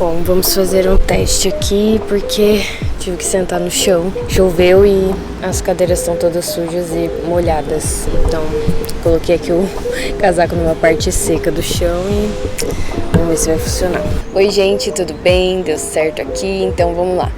Bom, vamos fazer um teste aqui porque tive que sentar no chão. Choveu e as cadeiras estão todas sujas e molhadas. Então, coloquei aqui o casaco numa parte seca do chão e vamos ver se vai funcionar. Oi, gente, tudo bem? Deu certo aqui? Então, vamos lá.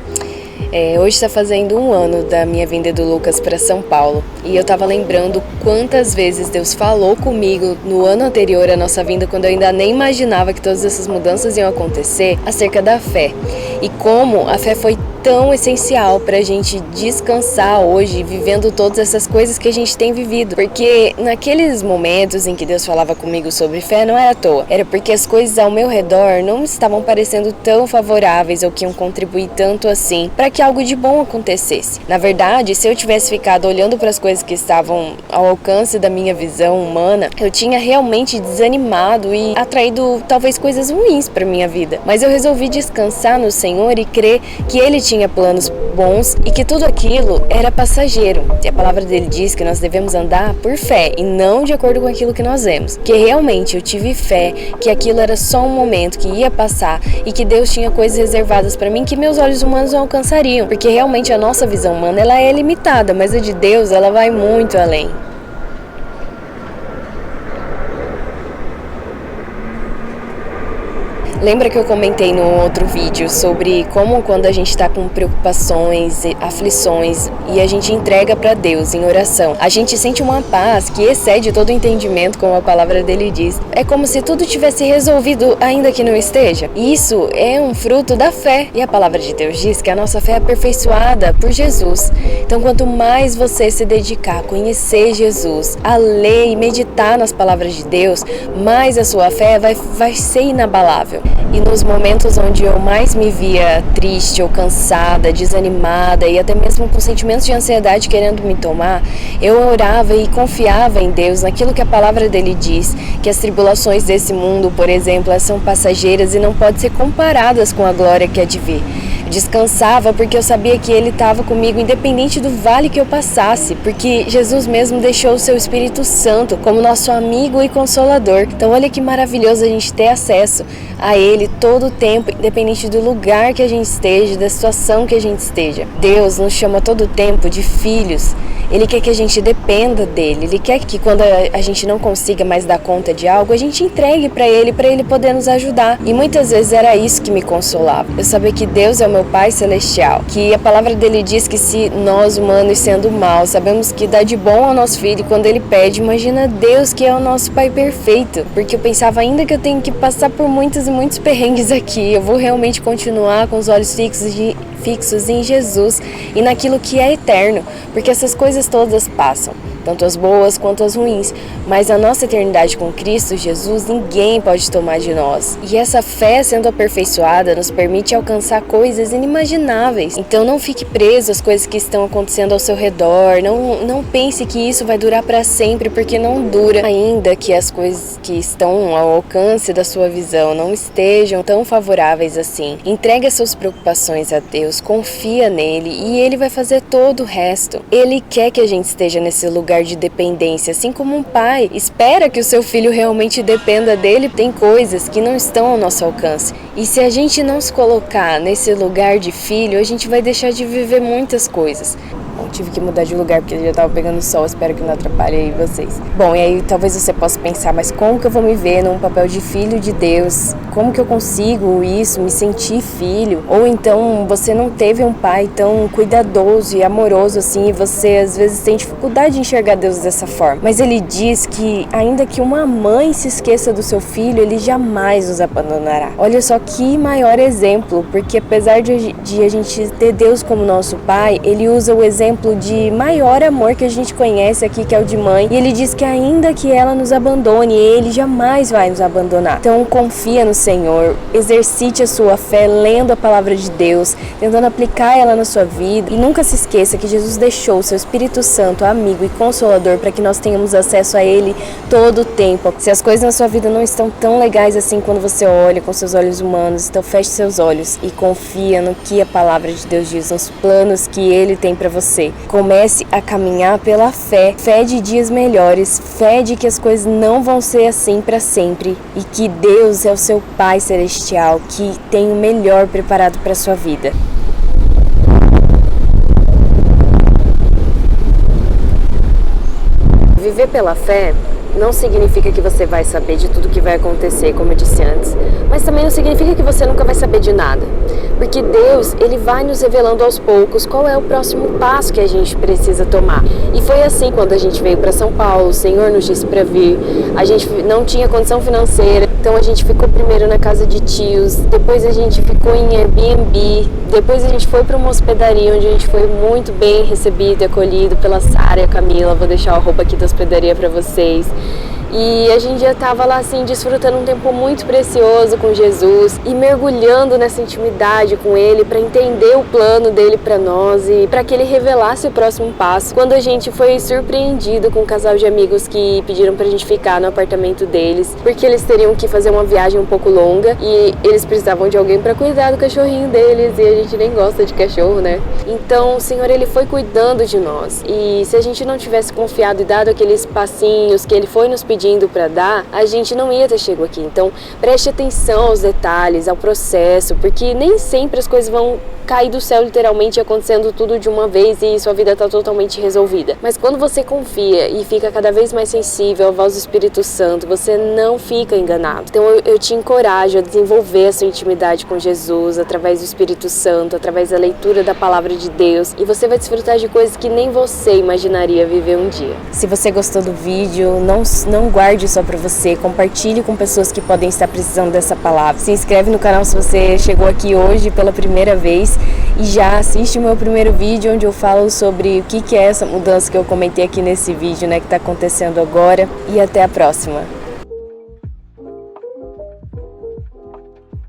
Hoje está fazendo 1 ano da minha vinda do Lucas para São Paulo e eu estava lembrando quantas vezes Deus falou comigo no ano anterior à nossa vinda, quando eu ainda nem imaginava que todas essas mudanças iam acontecer, acerca da fé e como a fé foi tão essencial para a gente descansar hoje, vivendo todas essas coisas que a gente tem vivido. Porque naqueles momentos em que Deus falava comigo sobre fé, não era à toa. Era porque as coisas ao meu redor não me estavam parecendo tão favoráveis ou que iam contribuir tanto assim para que algo de bom acontecesse. Na verdade, se eu tivesse ficado olhando para as coisas que estavam ao alcance da minha visão humana, eu tinha realmente desanimado e atraído talvez coisas ruins para minha vida. Mas eu resolvi descansar no Senhor e crer que Ele tinha planos bons e que tudo aquilo era passageiro. E a palavra dele diz que nós devemos andar por fé e não de acordo com aquilo que nós vemos. Que realmente eu tive fé que aquilo era só um momento que ia passar e que Deus tinha coisas reservadas para mim que meus olhos humanos não alcançariam. Porque realmente a nossa visão humana ela é limitada, mas a de Deus ela vai muito além. Lembra que eu comentei no outro vídeo sobre como quando a gente está com preocupações, aflições e a gente entrega para Deus em oração, a gente sente uma paz que excede todo o entendimento, como a palavra dele diz. É como se tudo tivesse resolvido ainda que não esteja. Isso é um fruto da fé. E a palavra de Deus diz que a nossa fé é aperfeiçoada por Jesus. Então quanto mais você se dedicar a conhecer Jesus, a ler e meditar nas palavras de Deus, mais a sua fé vai ser inabalável. E nos momentos onde eu mais me via triste ou cansada, desanimada e até mesmo com sentimentos de ansiedade querendo me tomar, eu orava e confiava em Deus, naquilo que a palavra dele diz, que as tribulações desse mundo, por exemplo, elas são passageiras e não podem ser comparadas com a glória que há de vir. Descansava porque eu sabia que Ele estava comigo independente do vale que eu passasse, porque Jesus mesmo deixou o seu Espírito Santo como nosso amigo e consolador. Então olha que maravilhoso a gente ter acesso a Ele todo o tempo, independente do lugar que a gente esteja, da situação que a gente esteja. Deus nos chama todo o tempo de filhos. Ele quer que a gente dependa dele. Ele quer que quando a gente não consiga mais dar conta de algo, a gente entregue para Ele poder nos ajudar. E muitas vezes era isso que me consolava. Eu sabia que Deus é o meu Pai Celestial, que a palavra dele diz que se nós humanos sendo maus sabemos que dá de bom ao nosso filho quando ele pede, imagina Deus que é o nosso Pai perfeito. Porque eu pensava, ainda que eu tenho que passar por muitos e muitos perrengues aqui, eu vou realmente continuar com os olhos fixos em Jesus e naquilo que é eterno, porque essas coisas todas passam, tanto as boas quanto as ruins, mas a nossa eternidade com Cristo Jesus ninguém pode tomar de nós. E essa fé sendo aperfeiçoada nos permite alcançar coisas inimagináveis. Então não fique preso às coisas que estão acontecendo ao seu redor, não pense que isso vai durar para sempre, porque não dura, ainda que as coisas que estão ao alcance da sua visão não estejam tão favoráveis assim. Entregue as suas preocupações a Deus, confia nele e Ele vai fazer todo o resto. Ele quer que a gente esteja nesse lugar de dependência, assim como um pai espera que o seu filho realmente dependa dele. Tem coisas que não estão ao nosso alcance. E se a gente não se colocar nesse lugar de filho, a gente vai deixar de viver muitas coisas. Bom, tive que mudar de lugar porque já estava pegando sol, espero que não atrapalhe aí vocês. Bom, e aí talvez você possa pensar, mas como que eu vou me ver num papel de filho de Deus? Como que eu consigo isso, me sentir filho? Ou então você não teve um pai tão cuidadoso e amoroso assim, e você às vezes tem dificuldade de enxergar Deus dessa forma. Mas ele diz que ainda que uma mãe se esqueça do seu filho, ele jamais nos abandonará. Olha só que maior exemplo, porque apesar de a gente ter Deus como nosso pai, ele usa o exemplo de maior amor que a gente conhece aqui, que é o de mãe, e ele diz que ainda que ela nos abandone, ele jamais vai nos abandonar. Então confia no Senhor, exercite a sua fé lendo a palavra de Deus, tentando aplicar ela na sua vida, e nunca se esqueça que Jesus deixou o seu Espírito Santo, amigo e consolador, para que nós tenhamos acesso a Ele todo o tempo. Se as coisas na sua vida não estão tão legais assim quando você olha com seus olhos humanos, então feche seus olhos e confia no que a palavra de Deus diz, nos planos que Ele tem para você. você. Comece a caminhar pela fé, fé de dias melhores, fé de que as coisas não vão ser assim para sempre e que Deus é o seu Pai Celestial, que tem o melhor preparado para sua vida. Viver pela fé não significa que você vai saber de tudo que vai acontecer, como eu disse antes, mas também não significa que você nunca vai saber de nada, porque Deus, Ele vai nos revelando aos poucos qual é o próximo passo que a gente precisa tomar. E foi assim quando a gente veio para São Paulo, o Senhor nos disse para vir, a gente não tinha condição financeira, então a gente ficou primeiro na casa de tios, depois a gente ficou em Airbnb, depois a gente foi para uma hospedaria onde a gente foi muito bem recebido e acolhido pela Sara e a Camila. Vou deixar o arroba aqui da hospedaria para vocês. E a gente já estava lá assim, desfrutando um tempo muito precioso com Jesus e mergulhando nessa intimidade com Ele para entender o plano dele para nós e para que Ele revelasse o próximo passo. Quando a gente foi surpreendido com um casal de amigos que pediram para a gente ficar no apartamento deles, porque eles teriam que fazer uma viagem um pouco longa e eles precisavam de alguém para cuidar do cachorrinho deles e a gente nem gosta de cachorro, né? Então o Senhor, Ele foi cuidando de nós e se a gente não tivesse confiado e dado aqueles passinhos que Ele foi nos pedir para dar, a gente não ia ter chegado aqui. Então preste atenção aos detalhes, ao processo, porque nem sempre as coisas vão cair do céu literalmente acontecendo tudo de uma vez e sua vida está totalmente resolvida. Mas quando você confia e fica cada vez mais sensível à voz do Espírito Santo, você não fica enganado. Então eu te encorajo a desenvolver a sua intimidade com Jesus através do Espírito Santo, através da leitura da Palavra de Deus, e você vai desfrutar de coisas que nem você imaginaria viver um dia. Se você gostou do vídeo, não guarde só para você, compartilhe com pessoas que podem estar precisando dessa palavra. Se inscreve no canal se você chegou aqui hoje pela primeira vez e já assiste o meu primeiro vídeo onde eu falo sobre o que é essa mudança que eu comentei aqui nesse vídeo, né, que está acontecendo agora. E até a próxima.